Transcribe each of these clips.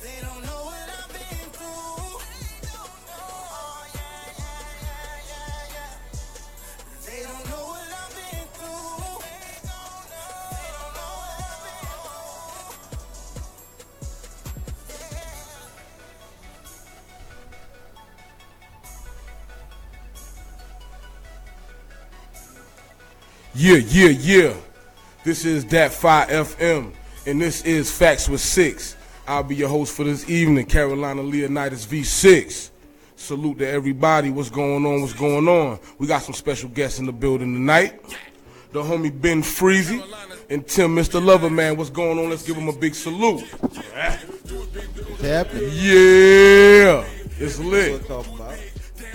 They don't know what I've been through. Oh, yeah. They don't know what I've been through. They don't know what I've Yeah. This is that 5FM, and this is Facts with Six. I'll be your host for this evening, Carolina Leonitus V6. Salute to everybody. What's going on? We got some special guests in the building tonight. The homie Ben Freezy and Tim, Mr. Loverman. What's going on? Let's give them a big salute. What's happening? Yeah, it's lit. What talking about?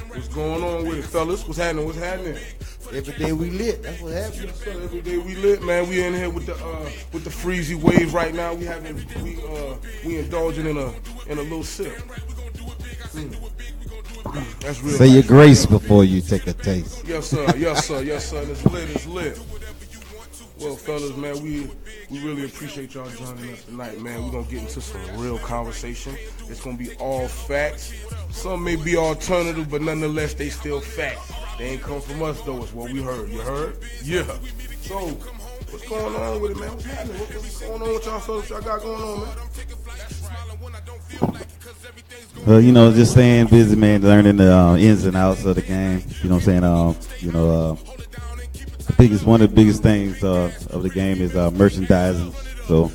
What's going on with it, fellas? What's happening? Every day we lit. That's what happens. So every day we lit, man. We in here with the Freezy wave right now. We indulging in a little sip. That's real. Say your grace before you take a taste. Yes, sir. It's lit. Well, fellas, man, we really appreciate y'all joining us tonight, man. We're gonna get into some real conversation. It's gonna be all facts. Some may be alternative, but nonetheless, they still facts. They ain't come from us, though. It's what we heard. You heard? Yeah. So, what's going on with it, man? What's happening? What's going on with y'all fellas? What y'all got going on, man? Just staying busy, man, learning the ins and outs of the game. You know what I'm saying? One of the biggest things of the game is merchandising. So,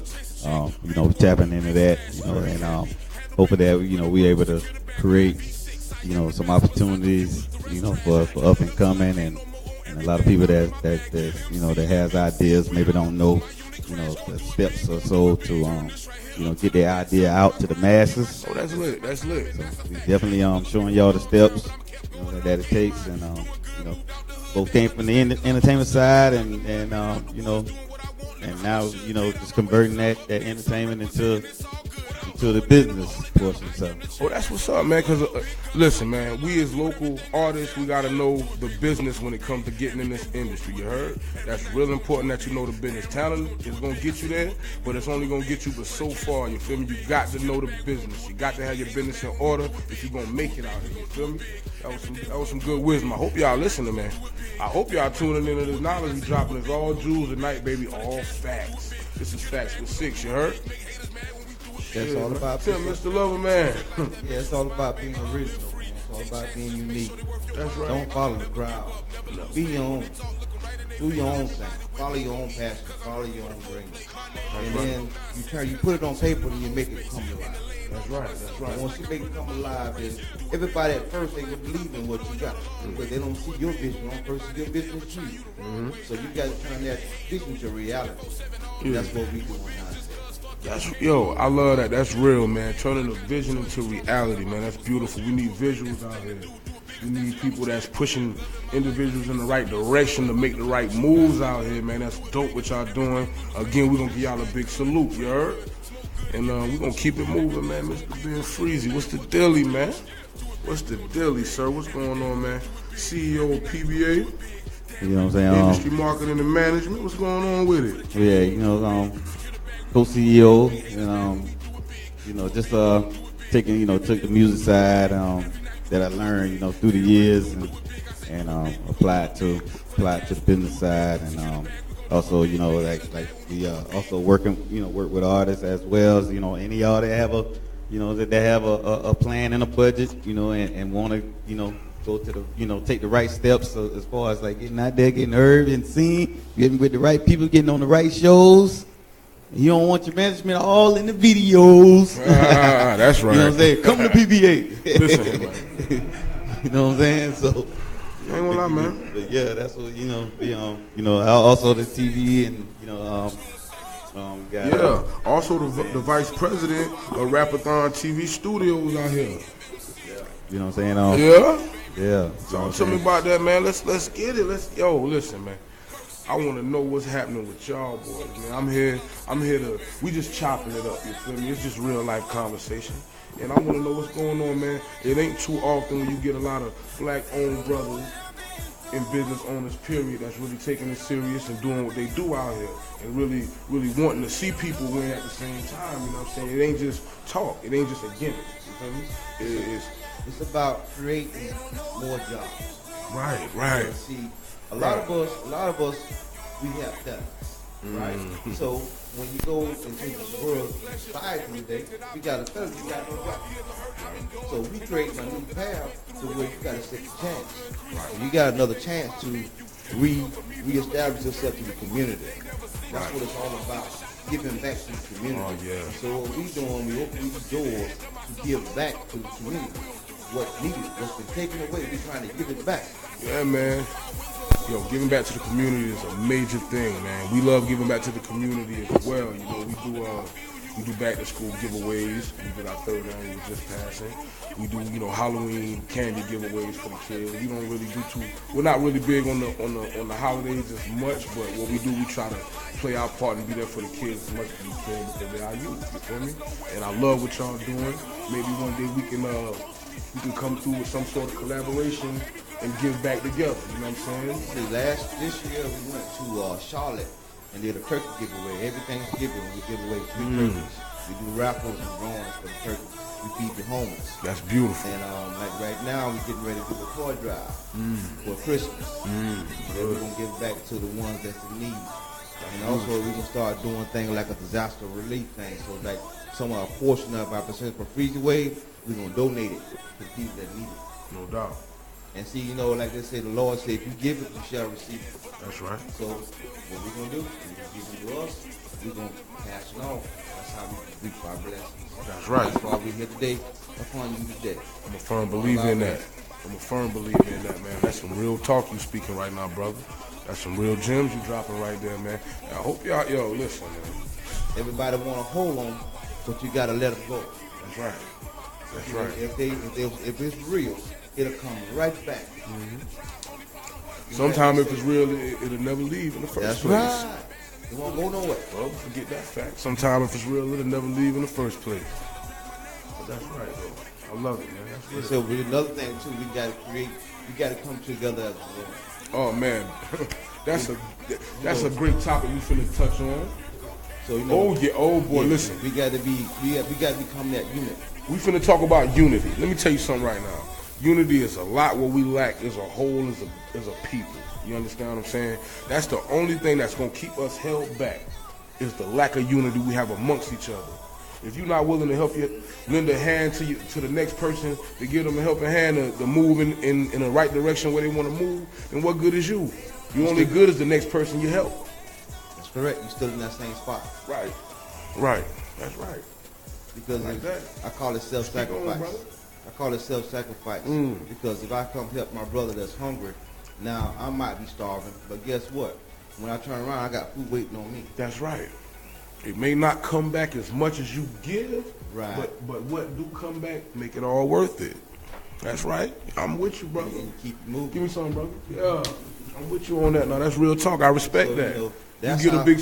tapping into that, and hoping that we able to create, some opportunities, for up and coming, and a lot of people that has ideas maybe don't know, the steps or so to get their idea out to the masses. Oh, that's lit. So we definitely showing y'all the steps that it takes, and both came from the entertainment side, and now just converting that entertainment into the business portion. So. Oh, that's what's up, man. Cause listen, man, we as local artists, we gotta know the business when it comes to getting in this industry. You heard? That's real important that you know the business. Talent is gonna get you there, but it's only gonna get you but so far. You feel me? You got to know the business. You got to have your business in order if you're gonna make it out here. You feel me? That was some good wisdom. I hope y'all listening, man. I hope y'all tuning into this knowledge we dropping. It's all jewels tonight, baby. All facts. This is Facts with Six. You heard? That's all about Tim, Mr. Loverman. Yeah, it's all about being original. It's all about being unique. That's right. Don't follow the crowd. Be your own. Do your own thing. Follow your own passion. Follow your own dream. And then you put it on paper and you make it come to life. That's right. And once you make it come alive, then everybody at first they will believe in what you got, but they don't see your vision. One person see your vision is you. So you got to turn that vision to reality. That's what we do now. I love that. That's real, man. Turning the vision into reality, man. That's beautiful. We need visuals out here. We need people that's pushing individuals in the right direction to make the right moves out here, man. That's dope what y'all doing. Again, we're going to give y'all a big salute, you heard? And we're going to keep it moving, man. Mr. Ben Freezy, what's the dilly, man? What's the dilly, sir? What's going on, man? CEO of PBA. You know what I'm saying? Industry marketing and management. What's going on with it? Yeah, co-CEO, and just took the music side that I learned, through the years, and applied to the business side, and also, we also work with artists as well as any of y'all that have a plan and a budget, and want to go to the take the right steps as far as like getting out there, getting heard and seen, getting with the right people, getting on the right shows. You don't want your management all in the videos. That's right. You know what I'm saying? Come to PBA. Listen, you know what I'm saying? So, I ain't gonna lie, man. But yeah, that's what also the TV and also the vice president of Rapathon TV Studios out here. You know what I'm saying? Yeah. So tell me about that, man. Let's get it. Listen, man. I want to know what's happening with y'all boys, man. I'm here we just chopping it up, you feel me? It's just real life conversation. And I want to know what's going on, man. It ain't too often when you get a lot of black-owned brothers and business owners, period, that's really taking it serious and doing what they do out here and really wanting to see people win at the same time. You know what I'm saying? It ain't just talk. It ain't just a gimmick. You feel me? It's about creating more jobs. Right. See, a lot of us, we have talents, right? So when you go into the world society today, we got a talent, you got no job. So we create a new path to where you got a second chance. Right. You got another chance to reestablish yourself in the community. That's what it's all about. Giving back to the community. Oh, yeah. So what we doing, we open these doors to give back to the community. What's needed, what's been taken away, we're trying to give it back. Yeah, man. Yo, giving back to the community is a major thing, man. We love giving back to the community as well. You know, we do back to school giveaways. We did our third annual just passing. We do, Halloween candy giveaways for the kids. We don't really do we're not really big on the holidays as much, but what we do, we try to play our part and be there for the kids as much as we can because they're our youth, you feel me? And I love what y'all doing. Maybe one day we can come through with some sort of collaboration and give back together. You know what I'm saying? This year we went to Charlotte and did a turkey giveaway. Every Thanksgiving we give away 3 turkeys. We do raffles and drawings for the turkeys. We feed the homeless. That's beautiful. And like right now we're getting ready to do a toy drive for Christmas. And then we're gonna give back to the ones that's in need. And also we're gonna start doing things like a disaster relief thing. So like a portion of our percentage for freezer wave, we're gonna donate it to the people that need it. No doubt. And see, like they say, the Lord said, if you give it, you shall receive it. That's right. So what we're going to do, we're going to give it to us, we're going to pass it on. That's how we reap our blessings. That's right. That's why we're here today, upon you today. I'm a firm believer in that. Man. That's some real talk you speaking right now, brother. That's some real gems you dropping right there, man. I hope y'all, listen, man. Everybody want to hold on, but you got to let them go. That's right. That's right. If it's real, it'll come right back. Sometimes if it's real, it'll never leave in the first place. That's right. It won't go nowhere. Well, forget that fact. Sometimes if it's real, it'll never leave in the first place. But that's right, though. I love it, man. That's real. So another thing too, we got to come together as a world. Oh man, that's a great topic we finna touch on. So listen. We got to become that unit. We finna talk about unity. Let me tell you something right now. Unity is a lot what we lack as a whole, as a people. You understand what I'm saying? That's the only thing that's gonna keep us held back is the lack of unity we have amongst each other. If you're not willing to help lend a hand to the next person, to give them a helping hand to move in the right direction where they want to move, then what good is you? You're only good as the next person you help. That's correct. You're still in that same spot. Right. That's right. Because like that. I call it self-sacrifice. Because if I come help my brother that's hungry, now I might be starving, but guess what? When I turn around, I got food waiting on me. That's right. It may not come back as much as you give, right? But what do come back, make it all worth it. That's right. I'm with you, brother. And keep moving. Give me something, brother. Yeah, I'm with you on that. Now that's real talk. I respect that. You get a big.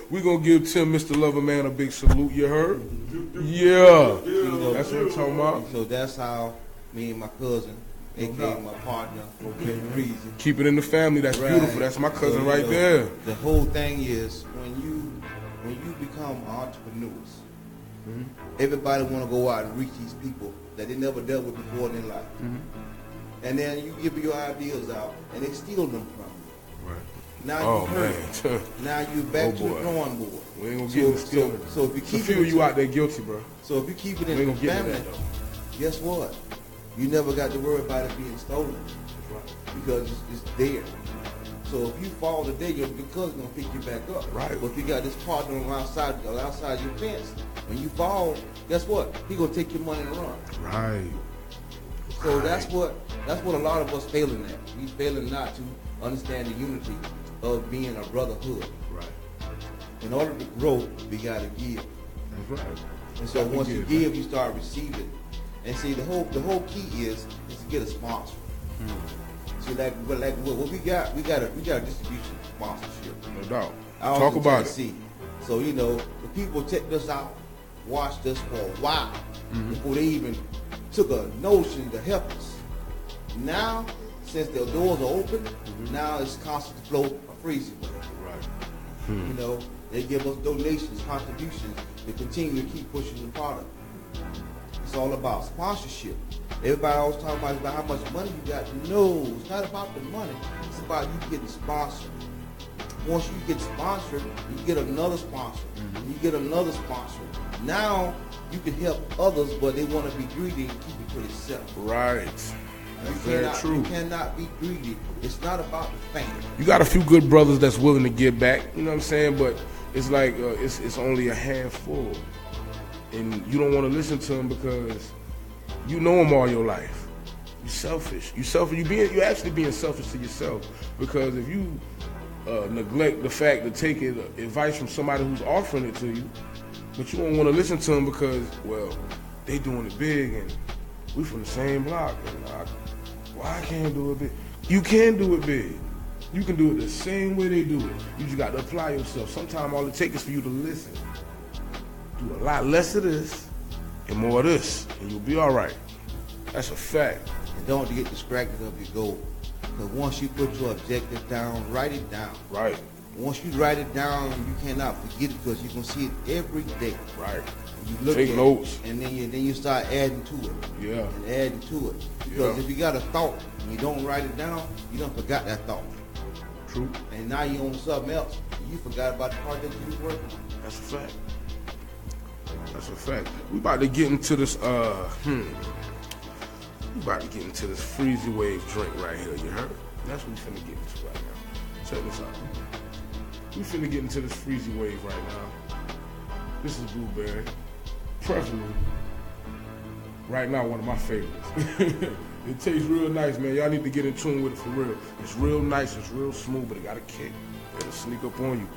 We gonna give Tim, Mr. Loverman, a big salute. You heard? Yeah. That's what I'm talking about. So that's how me and my cousin, aka my partner, reason. Keep it in the family. That's beautiful. That's my cousin right there. The whole thing is when you become entrepreneurs, everybody want to go out and reach these people that they never dealt with before in their life. And then you give your ideas out, and they steal them from you. Right. Now now you back to the drawing board. We ain't gonna get it still. So if you keep a few of you out there guilty, bro. So if you keep it in the family, guess what? You never got to worry about it being stolen because it's there. So if you fall today, your cousin's gonna pick you back up. Right. But if you got this partner outside your fence, when you fall, guess what? He gonna take your money and run. Right. So that's what a lot of us failing at. We failing not to understand the unity of being a brotherhood. Right. In order to grow, we gotta give. That's right. And so once you give, you start receiving. And see, the whole key is to get a sponsor. See, like what we got a distribution sponsorship. No doubt. Talk about it. So the people checked us out, watched us for a while before they even took a notion to help us. Now, since the doors are open, now it's constant flow of freezing. Right. You know, they give us donations, contributions to continue to keep pushing the product. It's all about sponsorship. Everybody always talking about how much money you got. No, it's not about the money. It's about you getting sponsored. Once you get sponsored, you get another sponsor. You get another sponsor. Now you can help others, but they want to be greedy and keep it to themselves. Right. That's very true. You cannot be greedy. It's not about the fame. You got a few good brothers that's willing to give back. You know what I'm saying? But it's like it's only a handful, and you don't want to listen to them because you know them all your life. You're selfish. You're actually being selfish to yourself, because if you neglect the fact to take advice from somebody who's offering it to you, but you don't want to listen to them because, well, they doing it big and we from the same block. And I can't do it big. You can do it big. You can do it the same way they do it. You just got to apply yourself. Sometimes all it takes is for you to listen. Do a lot less of this and more of this, and you'll be all right. That's a fact. And don't get distracted of your goal. Because once you put your objective down, write it down. Right. Once you write it down, you cannot forget it because you're going to see it every day. Right. You look Take at notes. It, and then you start adding to it. Yeah. And adding to it. Because if you got a thought and you don't write it down, you done forgot that thought. True. And now you're on something else. And you forgot about the part that you was working on. That's a fact. That's a fact. We about to get into this, we about to get into this Freezy Wave drink right here, you heard? That's what we finna get into right now. Check this out. We finna get into this Freezy Wave right now. This is blueberry. Preferably, right now, one of my favorites. It tastes real nice, man. Y'all need to get in tune with it for real. It's real nice, it's real smooth, but it got a kick. It'll sneak up on you.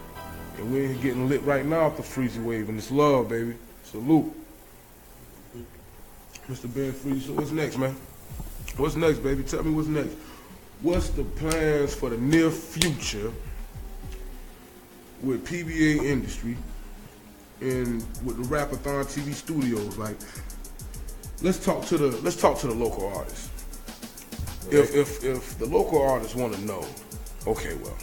And we're getting lit right now off the Freezy Wave, and it's love, baby. Salute. Mr. Ben Freezy, so what's next, man? What's next, baby? Tell me what's next. What's the plans for the near future with PBA industry and with the Rapathon TV studios? Like, let's talk to the local artists. Right. If the local artists want to know, okay, well,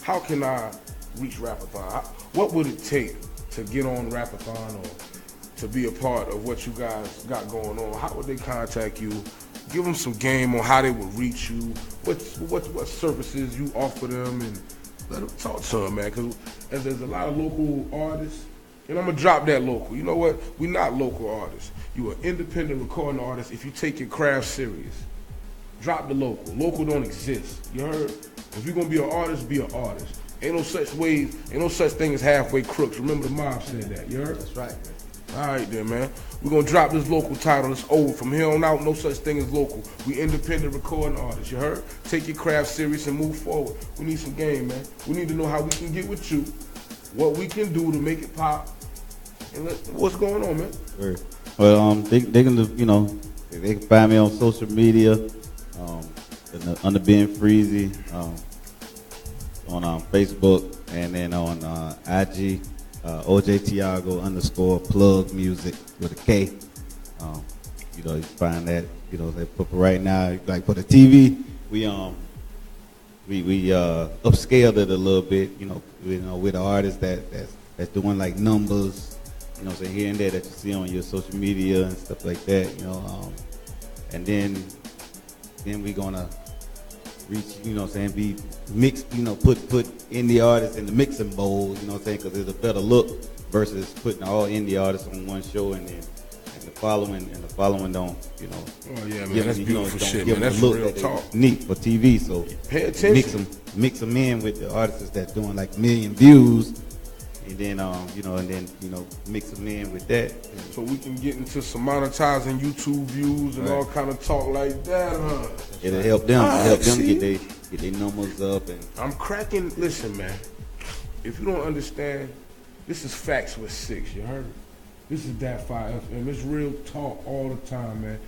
how can I reach Rapathon? What would it take to get on Rapathon or to be a part of what you guys got going on? How would they contact you? Give them some game on how they would reach you. What services you offer them, and let them talk to them, man. Because there's a lot of local artists, and I'm gonna drop that local. You know what? We're not local artists. You are independent recording artist if you take your craft serious. Drop the local. Local don't exist. You heard? If you're gonna be an artist, be an artist. Ain't no such thing as halfway crooks. Remember the mob said that. You heard? That's right, man. All right then, man. We're gonna drop this local title. It's old. From here on out, no such thing as local. We independent recording artists. You heard? Take your craft serious and move forward. We need some game, man. We need to know how we can get with you, what we can do to make it pop, and what's going on, man. Sure. Well, they can, they can find me on social media, under Ben Freezy, on Facebook, and then on IG. OJ Tiago _plug music with a K. You find that, but for right now, like for the TV, we upscaled it a little bit, with the artists that's doing like numbers, here and there that you see on your social media and stuff like that, and then we gonna reach, be mixed, put indie artists in the mixing bowl, because there's a better look versus putting all indie artists on one show and the following don't, Oh yeah, man, that's beautiful shit, man. That's look real talk. Neat for TV, so pay attention. Mix them in with the artists that's doing like 1 million views, and then mix them in with that. So we can get into some monetizing YouTube views and all kind of talk like that, huh? It'll help them. Get their numbers up. And I'm cracking. Listen, man. If you don't understand, this is Facts with 6. You heard? This is that 5 FM. It's real talk all the time, man.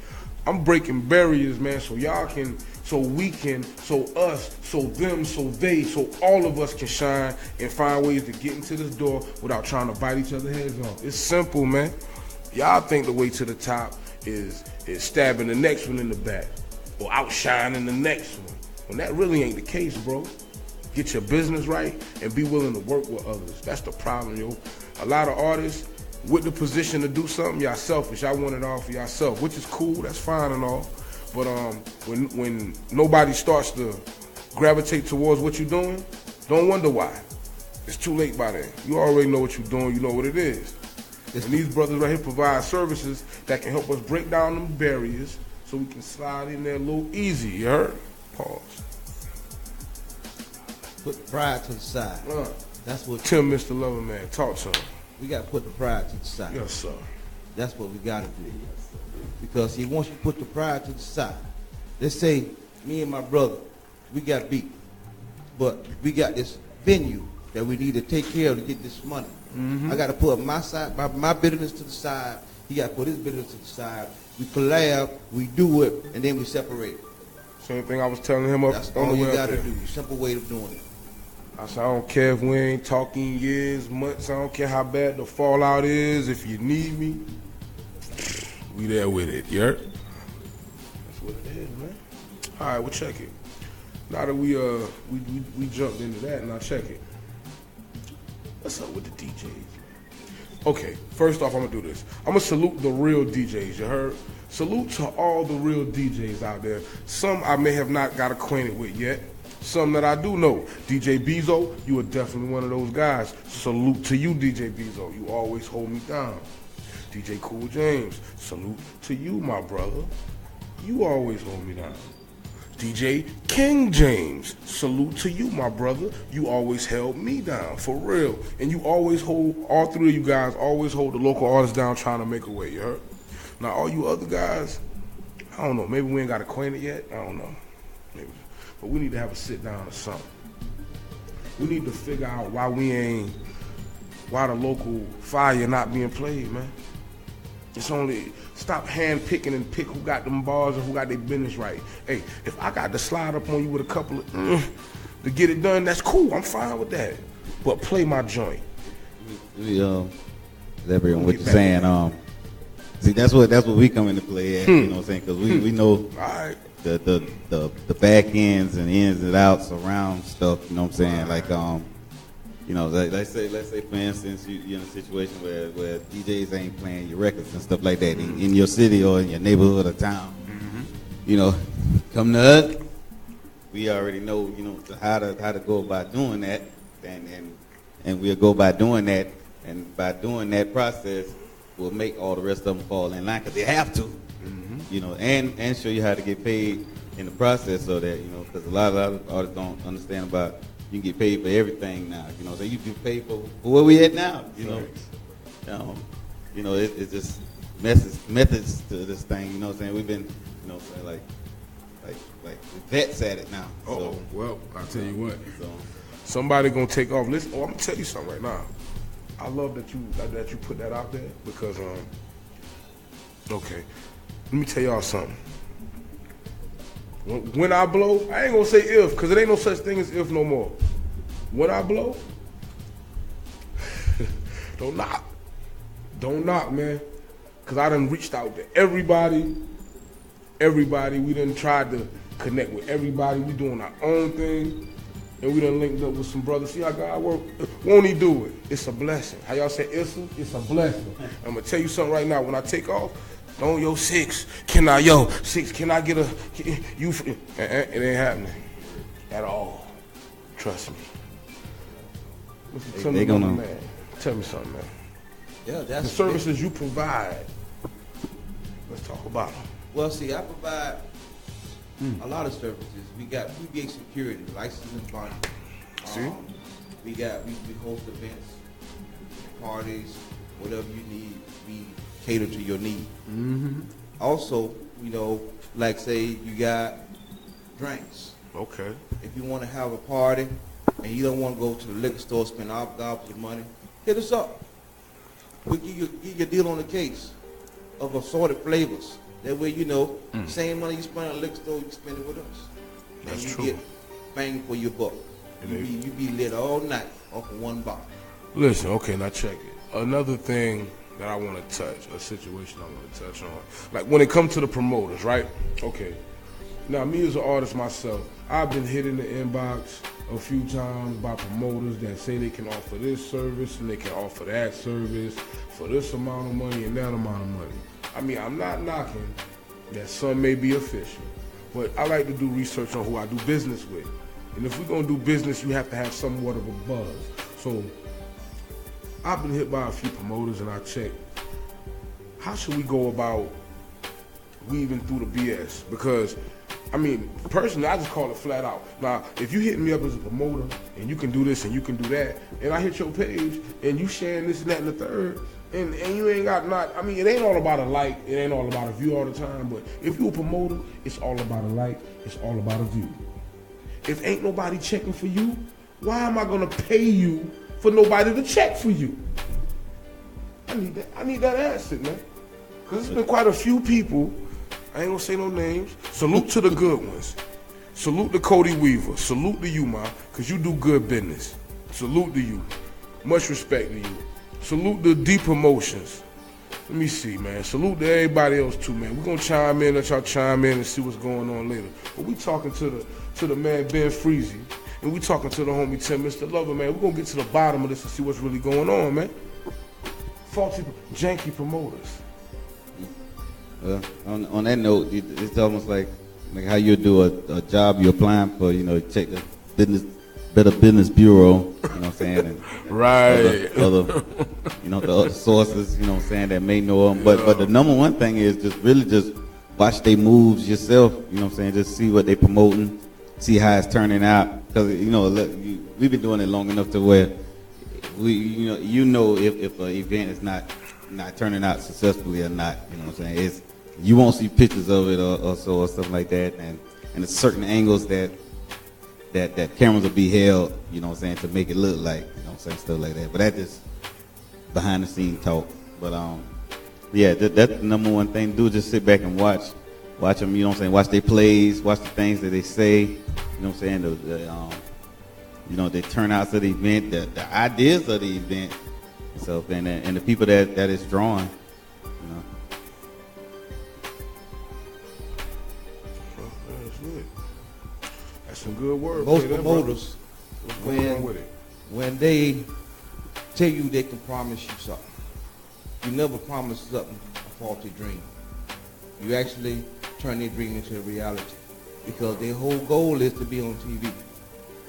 I'm breaking barriers, man, so y'all can, so we can, so us, so them, so they, so all of us can shine and find ways to get into this door without trying to bite each other's heads off. It's simple, man. Y'all think the way to the top is stabbing the next one in the back. or outshining the next one. When that really ain't the case, bro. Get your business right and be willing to work with others. That's the problem, yo. A lot of artists with the position to do something, y'all selfish. Y'all want it all for yourself, which is cool. That's fine and all. But when nobody starts to gravitate towards what you're doing, don't wonder why. It's too late by then. You already know what you're doing. You know what it is. And these brothers right here provide services that can help us break down them barriers so we can slide in there a little easy. You heard? Pause. Put pride to the side. That's what Tim, Mr. Loverman, talk to him. we got to put the pride to the side. Yes, sir. That's what we got to do. Because see, once you put the pride to the side, let's say me and my brother, we got beat, but we got this venue that we need to take care of to get this money. I got to put my side, my business to the side. He got to put his business to the side. We collab, we do it, and then we separate. Same thing I was telling him up That's on all the you way got up to there. do. Simple way of doing it. I said, I don't care if we ain't talking years, months. I don't care how bad the fallout is. If you need me, we there with it. You heard? That's what it is, man. All right, we'll check it. Now that we jumped into that, and I check it. What's up with the DJs, man? Okay, first off, I'm gonna do this. I'm gonna salute the real DJs. You heard? Salute to all the real DJs out there. Some I may have not got acquainted with yet. Some that I do know. DJ Bezo, you are definitely one of those guys. Salute to you, DJ Bezo. You always hold me down. DJ Cool James, salute to you, my brother. You always hold me down. DJ King James, salute to you, my brother. You always held me down, for real. And you always hold, all three of you guys always hold the local artists down trying to make a way, you heard? Now, all you other guys, I don't know, maybe we ain't got acquainted yet, I don't know. Maybe. But we need to have a sit down or something. We need to figure out why the local fire not being played, man. It's only, stop hand picking and pick who got them bars and who got their business right. Hey, if I got to slide up on you with a couple of to get it done, that's cool. I'm fine with that. But play my joint. We elaborate on what you're saying. See, that's what we come into play at. You know what I'm saying? Because we know All right. the back ends and ins and outs around stuff. You know what I'm saying? Like you know, let's say for instance you're in a situation where DJs ain't playing your records and stuff like that in your city or in your neighborhood or town. You know, come to us. We already know, you know, how to go about doing that, and we'll go by doing that, and by doing that process, we'll make all the rest of them fall in line because they have to. You know, and show you how to get paid in the process of that. You know, because a lot of artists don't understand about. You can get paid for everything now, you know. So you get paid for where we at now, you know. You know, it's just methods to this thing. You know what I'm saying? We've been, you know, like vets at it now. So, Well, I'll tell you what. So, Somebody gonna take off. Listen, I'm gonna tell you something right now. I love that you put that out there because okay, let me tell y'all something. When I blow, I ain't gonna say if, because it ain't no such thing as if no more. When I blow, don't knock, man. Because I done reached out to everybody. We done tried to connect with everybody. We doing our own thing. And we done linked up with some brothers. See how God work? Won't he do it? It's a blessing. How y'all say it's a blessing. I'm gonna tell you something right now. When I take off, don't yo 6. Can I get a you? It ain't happening at all. Trust me. Tell me something, man. Tell me something, man. Yeah, that's The services you provide. Let's talk about them. Well, see, I provide a lot of services. We got PBA security, licensing bond. See? We host events, parties, whatever you need. We cater to your need. Also, you know, like say you got drinks. Okay. If you want to have a party and you don't want to go to the liquor store, spend all your money, hit us up. We give you a deal on the case of assorted flavors. That way, you know, same money you spend at a liquor store, you spend it with us. That's and you true. get bang for your buck. You be lit all night off of one bottle. Listen, okay, now check it. Another thing that I want to touch, a situation I want to touch on. Like when it comes to the promoters, right? Okay. Now, me as an artist myself, I've been hit in the inbox a few times by promoters that say they can offer this service and they can offer that service for this amount of money and that amount of money. I mean, I'm not knocking that some may be official, but I like to do research on who I do business with. And if we're gonna do business, you have to have somewhat of a buzz. So I've been hit by a few promoters and I checked, how should we go about weaving through the BS? Because, I mean, personally, I just call it flat out. Now, if you hit me up as a promoter and you can do this and you can do that, and I hit your page and you sharing this and that and the third, and you ain't got I mean, it ain't all about a like, it ain't all about a view all the time, but if you a promoter, it's all about a like, it's all about a view. If ain't nobody checking for you, why am I gonna pay you for nobody to check for you? I need that answer, man. Because there's been quite a few people, I ain't gonna say no names. Salute to the good ones. Salute to Cody Weaver. Salute to you, ma, because you do good business. Salute to you. Much respect to you. Salute to D Promotions. Let me see, man. Salute to everybody else too, man. We're gonna chime in, let y'all chime in and see what's going on later. But we talking to the man Ben Freezy, and we talking to the homie Tim, Mr. Lover, man. We're gonna get to the bottom of this and see what's really going on, man. Faulty, janky promoters. On that note, it's almost like how you do a job you're applying for, check the Better Business Bureau, you know what I'm saying? And right. Other the other sources, you know what I'm saying, that may know them. But the number one thing is just watch their moves yourself, you know what I'm saying? Just see what they promoting, see how it's turning out. Because, we've been doing it long enough to where if an event is not turning out successfully or not, you know what I'm saying? You won't see pictures of it or something like that, and there's certain angles that cameras will be held, you know what I'm saying, to make it look like, you know what I'm saying, stuff like that. But that's just behind the scene talk. But that's the number one thing to do, just sit back and watch them, you know what I'm saying, watch their plays, watch the things that they say, you know what I'm saying, the turnouts of the event, the ideas of the event, so and the people that it's drawing, That's some good work. Most promoters, when they tell you they can promise you something, you never promise something a faulty dream. You actually turn their dream into a reality, because their whole goal is to be on TV.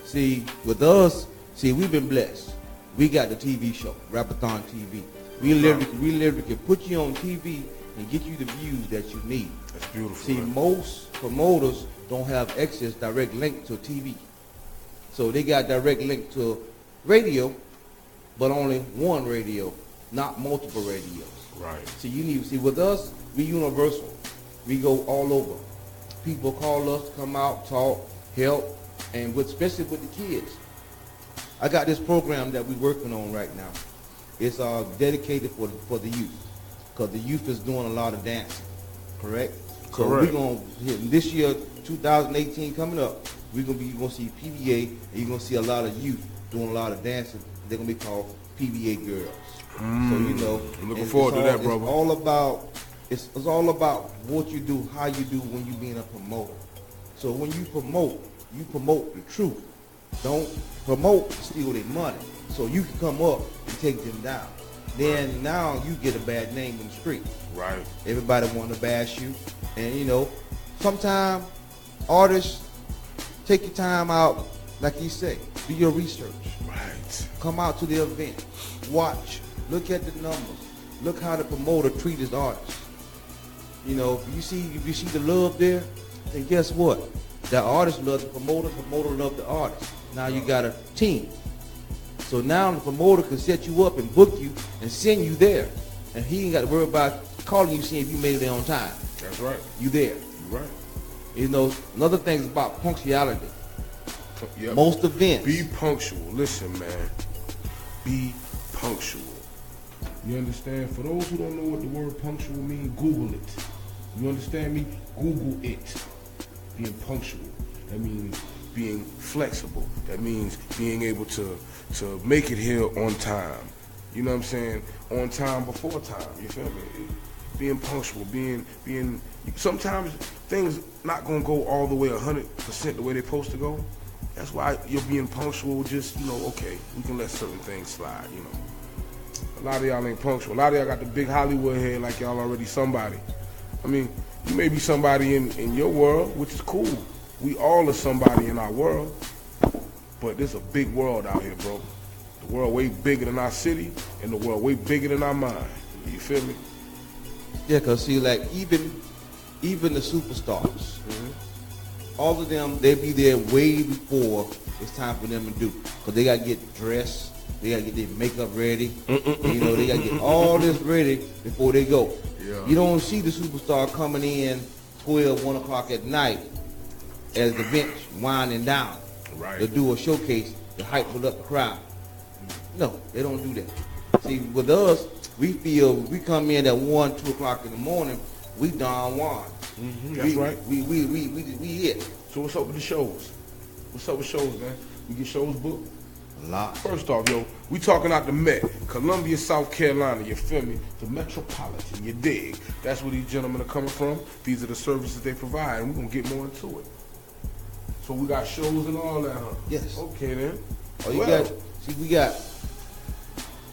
See, with us, we've been blessed. We got the TV show, Rapathon TV. We literally can put you on TV and get you the views that you need. That's beautiful. See, most promoters don't have access direct link to TV. So they got direct link to radio, but only one radio, not multiple radios. Right. See, with us, we universal. We go all over. People call us to come out, talk, help, and especially with the kids. I got this program that we're working on right now. It's dedicated for the youth, because the youth is doing a lot of dancing, correct? So we're going to, this year, 2018 coming up, you're going to see PBA, and you're going to see a lot of youth doing a lot of dancing. They're going to be called PBA girls. So, I'm looking forward to that, brother. It's all about what you do, how you do when you're being a promoter. So when you promote the truth. Don't promote to steal their money. So you can come up and take them down. Then now you get a bad name in the street. Right. Everybody want to bash you. And sometimes artists, take your time out, like you say, do your research. Right. Come out to the event, watch, look at the numbers, look how the promoter treats his artists. If you see the love there, then guess what? The artist loves the promoter loves the artist. Now you got a team. So now the promoter can set you up and book you and send you there. And he ain't got to worry about calling you, seeing if you made it there on time. That's right. You there. You're right. Another thing is about punctuality. Yep. Most events. Be punctual. Listen, man. Be punctual. You understand? For those who don't know what the word punctual means, Google it. You understand me? Google it. Being punctual. That means being flexible. That means being able to make it here on time. You know what I'm saying? On time before time. You feel me? being punctual, being. Sometimes things not gonna go all the way 100% the way they're supposed to go. That's why you're being punctual. Just okay, we can let certain things slide. A lot of y'all ain't punctual. A lot of y'all got the big Hollywood head like y'all already somebody. I mean, you may be somebody in your world, which is cool. We all are somebody in our world, but there's a big world out here, bro. The world way bigger than our city, and the world way bigger than our mind. You feel me? Yeah, cause see, like even the superstars, all of them, they be there way before it's time for them to do. Cause they gotta get dressed, they gotta get their makeup ready. They gotta get all this ready before they go. Yeah. You don't see the superstar coming in 12, 1 o'clock at night as the bench winding down. Right. To do a showcase to hype up the crowd. No, they don't do that. See, with us, we feel we come in at 1, 2 o'clock in the morning, we Don Juan. That's right. We it. So what's up with the shows? What's up with shows, man? We get shows booked? A lot. First off, we talking out the Met, Columbia, South Carolina, you feel me? The Metropolitan, you dig? That's where these gentlemen are coming from. These are the services they provide, and we're going to get more into it. So we got shows and all that, huh? Yes. Okay, then. We got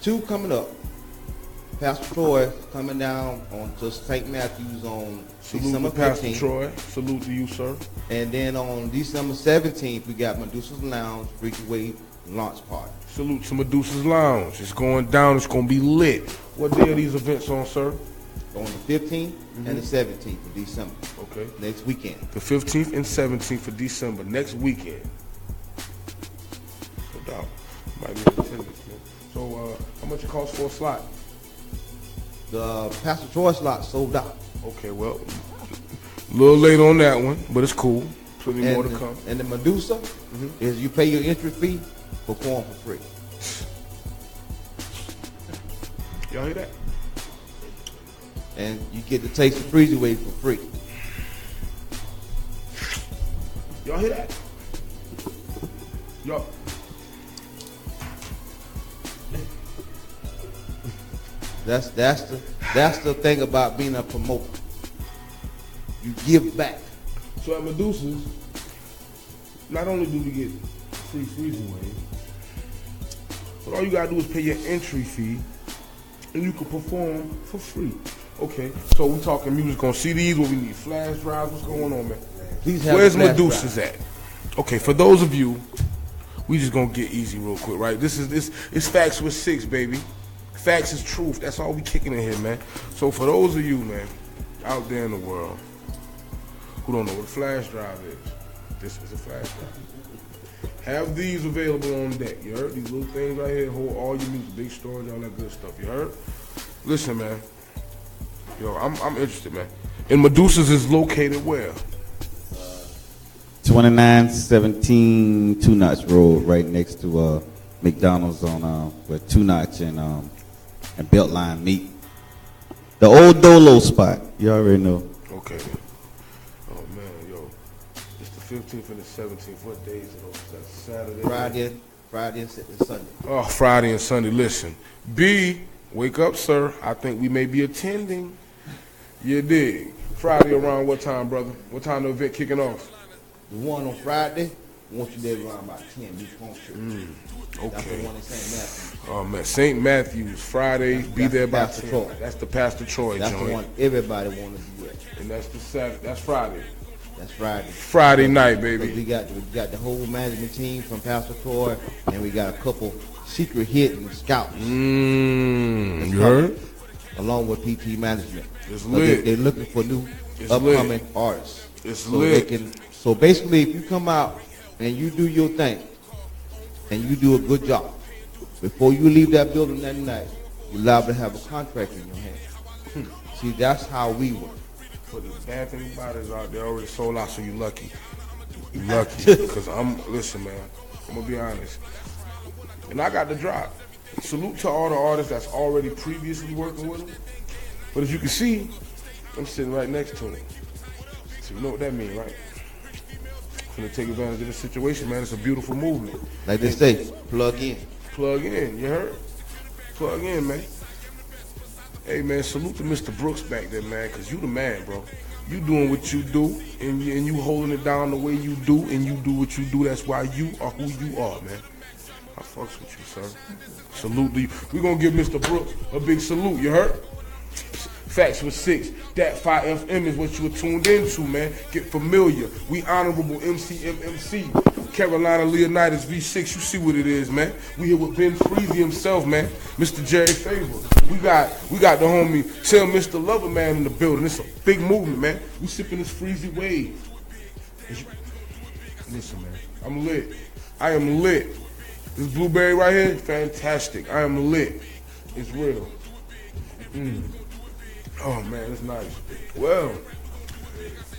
2 coming up. Pastor Troy coming down on to St. Matthews on Salute December to Pastor 15th. Troy. Salute to you, sir. And then on December 17th, we got Medusa's Lounge Freakway launch party. Salute to Medusa's Lounge. It's going down. It's going to be lit. What day are these events on, sir? On the 15th and the 17th of December. Okay. Next weekend. The 15th and 17th of December, next weekend. No doubt. Might be in attendance, man. So, how much it costs for a slot? The Pastor Troy slot sold out. Okay, well, a little late on that one, but it's cool. Plenty more to come. And the Medusa is you pay your entry fee, perform for free. Y'all hear that? And you get to taste the freezeway for free. Y'all hear that? Y'all. That's the thing about being a promoter. You give back. So at Medusa's, not only do we get free freezeway, but all you gotta do is pay your entry fee, and you can perform for free. Okay, so we talking music on CDs. What we need? Flash drives. What's going on, man? Where's Medusa's at? Okay, for those of you, we just gonna get easy real quick, right? This is Facts with 6, baby. Facts is truth. That's all we kicking in here, man. So for those of you, man, out there in the world who don't know what a flash drive is, this is a flash drive. Have these available on deck. You heard? These little things right here hold all your music, big storage, all that good stuff. You heard? Listen, man. I'm interested, man. And Medusa's is located where? 2917 Two Notch Road, right next to McDonald's on where Two Notch and Beltline meet. The old Dolo spot. You already know. Okay. Oh man, it's the 15th and the 17th. What days are those? That's Saturday. Friday and Sunday. Oh, Friday and Sunday. Listen, B, wake up, sir. I think we may be attending. You dig? Friday around what time, brother? What time the event kicking off? The one on Friday, I want you there around about 10. Be punctual. Okay. That's the one in St. Matthews. Oh man, St. Matthews Friday. Be there by Pastor 10. Troy. That's the Pastor Troy That's joint. the one everybody want to be at. And that's the Saturday. That's Friday. That's Friday. Friday night, Because baby. we got the whole management team from Pastor Troy, and we got a couple secret hidden scouts. You heard? Along with PT management. It's lit. They're looking for new It's upcoming artists. It's so lit. So basically, if you come out and you do your thing, and you do a good job, before you leave that building that night, you're liable to have a contract in your hand. See, that's how we work. For the bad thing about it is out there already sold out, so you lucky. You lucky. Because listen, man, I'm going to be honest. And I got the drop. Salute to all the artists that's already previously working with them. But as you can see, I'm sitting right next to them. So you know what that means, right? I'm going to take advantage of the situation, man. It's a beautiful movement. Like they say, plug in. Plug in, you heard? Plug in, man. Hey man, salute to Mr. Brooks back there, man, cause you the man, bro. You doing what you do, and you holding it down the way you do, and you do what you do. That's why you are who you are, man. I fucks with you, sir. Salute to you. We gonna give Mr. Brooks a big salute. You heard? Facts with 6. That 5 FM is what you were tuned into, man. Get familiar. We honorable MCMMC. Carolina Leonitus V6. You see what it is, man. We here with Ben Freezy himself, man. Mr. Jerry Favor. We got the homie Tell Mr. Lover Man in the building. It's a big movement, man. We sipping this Freezy wave. Listen, man. I'm lit. I am lit. This blueberry right here, fantastic. I am lit. It's real. Oh man, it's nice. Well,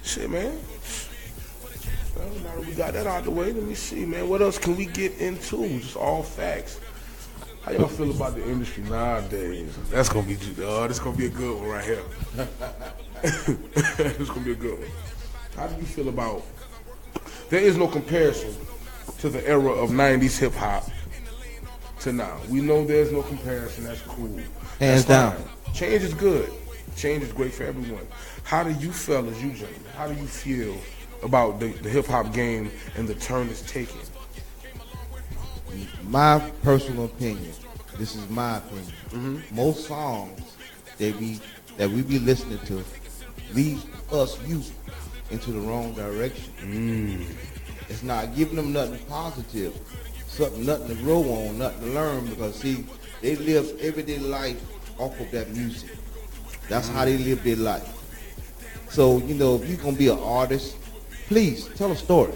shit, man. Well, now that we got that out the way, let me see, man. What else can we get into? Just all facts. How y'all feel about the industry nowadays? That's gonna be, this gonna be a good one right here. This gonna be a good one. How do you feel about? There is no comparison to the era of '90s hip hop to now. We know there's no comparison. That's cool. Hands down. Change is good. Change is great for everyone. How do you fellas, you gentlemen, how do you feel about the hip hop game and the turn it's taking? My personal opinion, this is my opinion. Most songs that we be listening to lead us youth into the wrong direction. It's not giving them nothing positive, nothing to grow on, nothing to learn, because see, they live everyday life off of that music. That's how they live their life. So, if you're going to be an artist, please tell a story.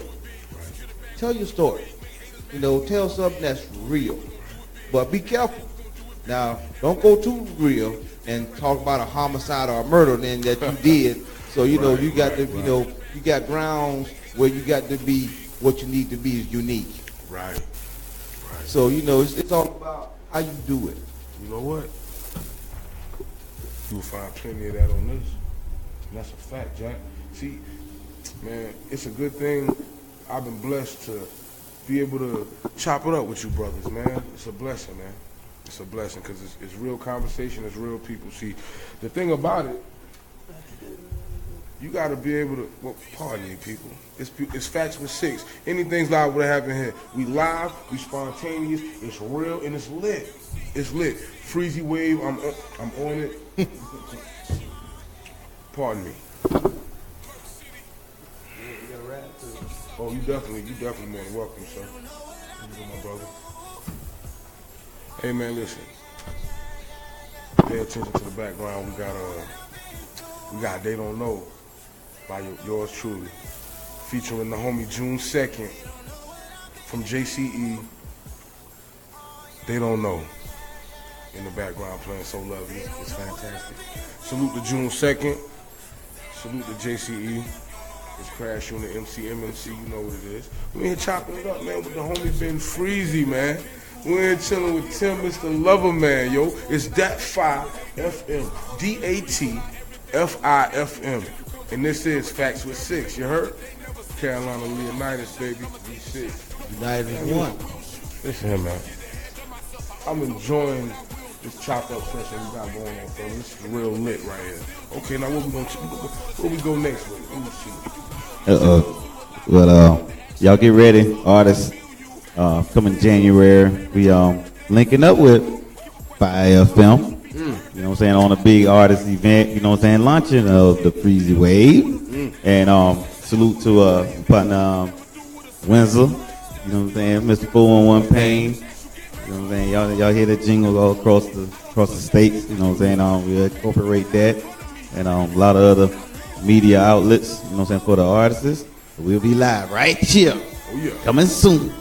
Tell your story. Tell something that's real. But be careful. Now, don't go too real and talk about a homicide or a murder then that you did. So, you got to, you got grounds where you got to be what you need to be is unique. Right. So, it's all about how you do it. You know what? You'll find plenty of that on this. And that's a fact, Jack. See, man, it's a good thing. I've been blessed to be able to chop it up with you brothers, man. It's a blessing, man. It's a blessing because it's real conversation, it's real people. See, the thing about it, you got to be able to, well, pardon me, people. It's Facts with 6. Anything's live what happened here. We live, we spontaneous, it's real, and it's lit. It's lit. Freezy wave, I'm on it. Pardon me. Oh, you definitely more than welcome, sir. You my brother. Hey man, listen. Pay attention to the background. We got They Don't Know by yours truly, featuring the homie June 2nd from JCE. They Don't Know. In the background playing So Lovely. It's fantastic. Salute to June 2nd. Salute to JCE. It's Crash Unit MCMMC. You know what it is. We here chopping it up, man, with the homie Ben Freezy, man. We're here chilling with Tim, Mr. Lover Man, yo. It's Dat Phi FM. DATFIFM. And this is Facts with 6. You heard? Carolina Leonitus, baby. V6. United is one. Listen here, man. I'm enjoying this chop up session we got going on, fellas. This is real lit right here. Okay, now where we go next with? Let me see. Well, y'all get ready, artists. Coming January, we linking up with 5 FM. You know what I'm saying, on a big artist event. You know what I'm saying, launching of the Freezy Wave. And salute to partner Windsor. You know what I'm saying, Mr. 411 Payne. You know what I'm saying? Y'all hear the jingles all across the states. You know what I'm saying? We incorporate that, and a lot of other media outlets. You know what I'm saying, for the artists. We'll be live right here. Oh yeah. Coming soon.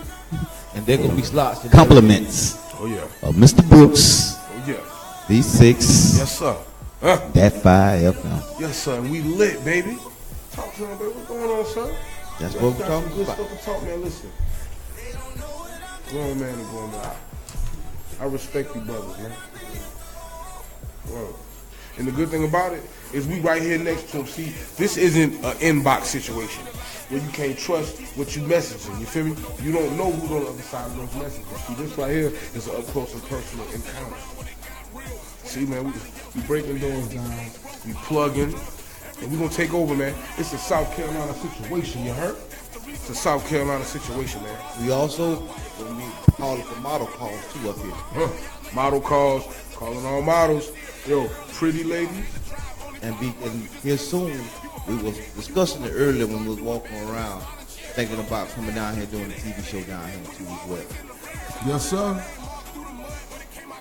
And there gonna be slots. Compliments. Oh yeah. Of Mr. Brooks. Oh yeah. V6. Yes sir. Dat Phi FM. Yes sir. And we lit, baby. Talk to him, baby. What's going on, son? That's what we're got talking some good about. stuff to talk, man. Listen. Grown man and grown man. I respect you brothers, man. Whoa. And the good thing about it is we right here next to him. See, this isn't an inbox situation where you can't trust what you messaging. You feel me? You don't know who's on the other side of those messages. See, this right here is an up close and personal encounter. See, man, we breaking doors down, we plugging, and we gonna take over, man. It's a South Carolina situation, you heard? It's a South Carolina situation, man. We also when we call for model calls too up here. Model calls, calling all models. Yo, pretty ladies. And here soon, we was discussing it earlier when we was walking around, thinking about coming down here doing a TV show down here too as well. Yes, sir.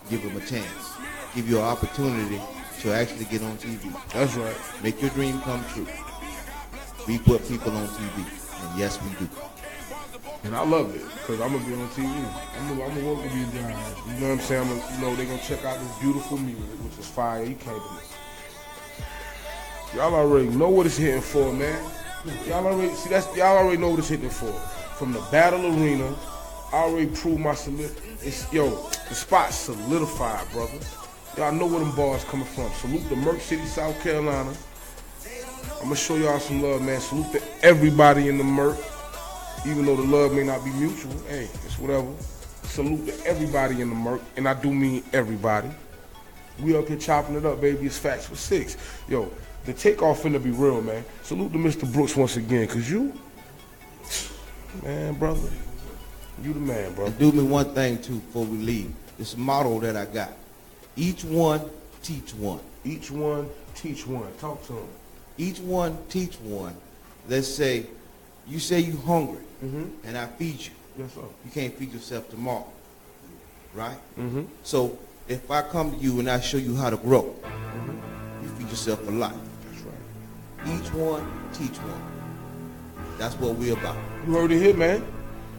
Give them a chance. Give you an opportunity to actually get on TV. That's right. Make your dream come true. We put people on TV, and yes, we do. And I love it, because I'm going to be on TV. I'm going to work with these guys. You know what I'm saying? They're going to check out this beautiful music, which is fire. You can't believe it. Y'all already know what it's hitting for, man. Y'all already know what it's hitting for. From the Battle Arena, I already proved my the spot's solidified, brother. Y'all know where them bars coming from. Salute to Merck City, South Carolina. I'm going to show y'all some love, man. Salute to everybody in the Merck. Even though the love may not be mutual, hey, it's whatever. Salute to everybody in the Merc, and I do mean everybody. We up here chopping it up, baby. It's Facts for 6. Yo, the takeoff finna be real, man. Salute to Mr. Brooks once again, cause you, man, brother, you the man, bro. And do me one thing too before we leave. It's a motto that I got. Each one, teach one. Each one, teach one. Talk to him. Each one, teach one. Let's say, you say you hungry, and I feed you. Yes, sir. You can't feed yourself tomorrow, right? Mm-hmm. So if I come to you and I show you how to grow, you feed yourself for life. That's right. Each one, teach one. That's what we're about. You heard it here, man.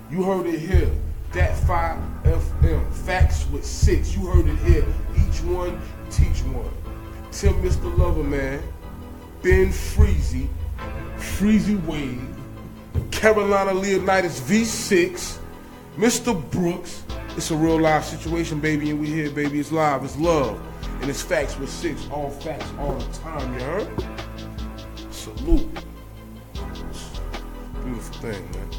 You heard it here. That 5 FM. Facts with 6. You heard it here. Each one, teach one. Tell Mr. Lover, man. Ben Freezy. Freezy Wade. Carolina Leonitus V6, Mr. Brooks. It's a real live situation, baby, and we here, baby. It's live, it's love, and it's Facts with 6. All facts, all the time, you heard? Salute. Beautiful thing, man.